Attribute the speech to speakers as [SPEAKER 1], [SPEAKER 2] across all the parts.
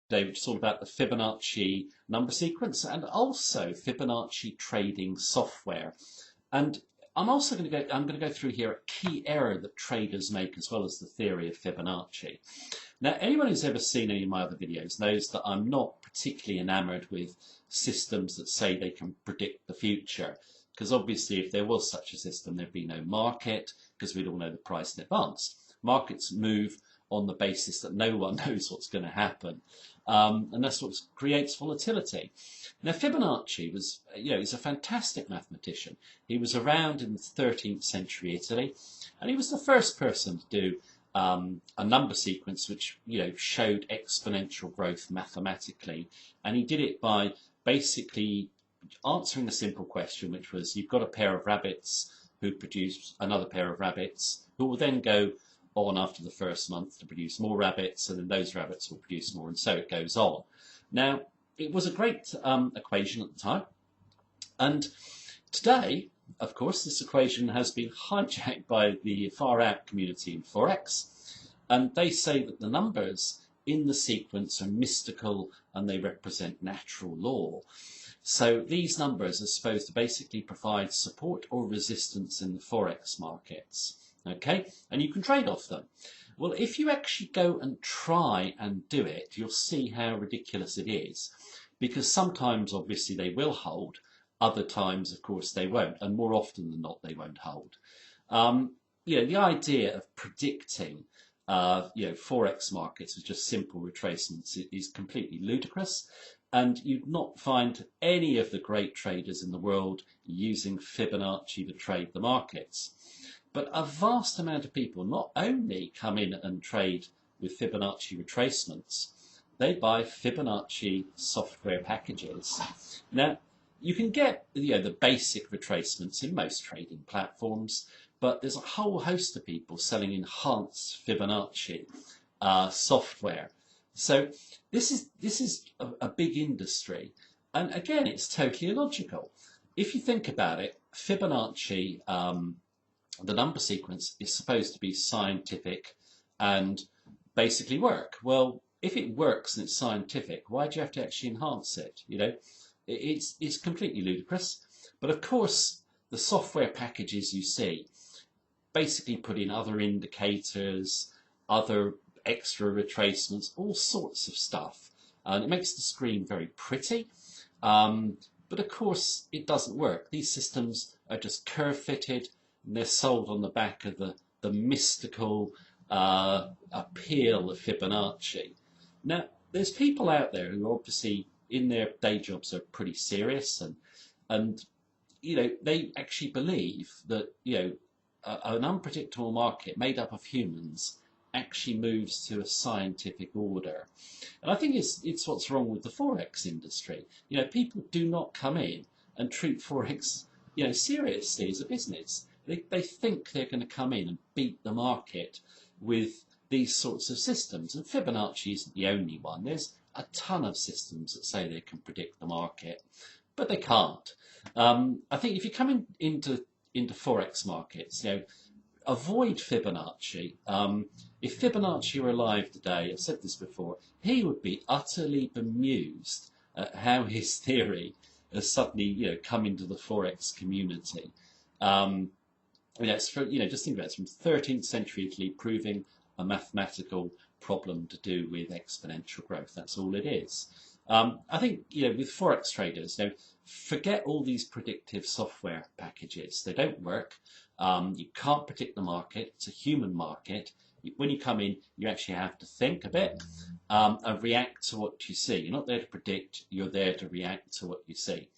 [SPEAKER 1] today, which is all about the Fibonacci number sequence and also Fibonacci trading software. And I'm also going to go through here a key error that traders make, as well as the theory of Fibonacci. Now, anyone who's ever seen any of my other videos knows that I'm not particularly enamored with systems that say they can predict the future, because obviously if there was such a system, there'd be no market, because we'd all know the price in advance. Markets move on the basis that no one knows what's going to happen, and that's what creates volatility. Now, Fibonacci was, he's a fantastic mathematician. He was around in the 13th century Italy, and he was the first person to do a number sequence which showed exponential growth mathematically, and he did it by basically answering a simple question, which was, you've got a pair of rabbits who produce another pair of rabbits, who will then go on after the first month to produce more rabbits, and then those rabbits will produce more, and so it goes on. Now, it was a great equation at the time, and today, of course, this equation has been hijacked by the far-out community in Forex, and they say that the numbers in the sequence are mystical and they represent natural law. So these numbers are supposed to basically provide support or resistance in the Forex markets, okay? And you can trade off them. Well, if you actually go and try and do it, you'll see how ridiculous it is, because sometimes, obviously, they will hold. Other times, of course, they won't, and more often than not, they won't hold. The idea of predicting, Forex markets with just simple retracements is completely ludicrous, and you'd not find any of the great traders in the world using Fibonacci to trade the markets. But a vast amount of people not only come in and trade with Fibonacci retracements, they buy Fibonacci software packages. Now, you can get the basic retracements in most trading platforms, but there's a whole host of people selling enhanced Fibonacci software. So this is a big industry, and again, it's totally illogical. If you think about it, Fibonacci, the number sequence, is supposed to be scientific and basically work. Well, if it works and it's scientific, why do you have to actually enhance it? It's completely ludicrous. But of course, the software packages you see basically put in other indicators, other extra retracements, all sorts of stuff. And it makes the screen very pretty. But of course, it doesn't work. These systems are just curve fitted, and they're sold on the back of the mystical appeal of Fibonacci. Now, there's people out there who obviously in their day jobs are pretty serious, and they actually believe that an unpredictable market made up of humans actually moves to a scientific order. And I think it's what's wrong with the Forex industry. People do not come in and treat Forex seriously as a business. They think they're going to come in and beat the market with these sorts of systems, and Fibonacci isn't the only one. There's a ton of systems that say they can predict the market, but they can't. I think if you come into Forex markets, avoid Fibonacci. If Fibonacci were alive today, I've said this before, he would be utterly bemused at how his theory has suddenly come into the Forex community. Just think about it, it's from 13th century Italy, proving a mathematical problem to do with exponential growth. That's all it is. I think with Forex traders, forget all these predictive software packages. They don't work. You can't predict the market. It's a human market. When you come in, you actually have to think a bit and react to what you see. You're not there to predict. You're there to react to what you see.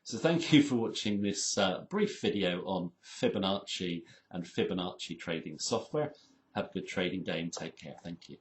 [SPEAKER 1] So thank you for watching this brief video on Fibonacci and Fibonacci trading software. Have a good trading day and take care. Thank you.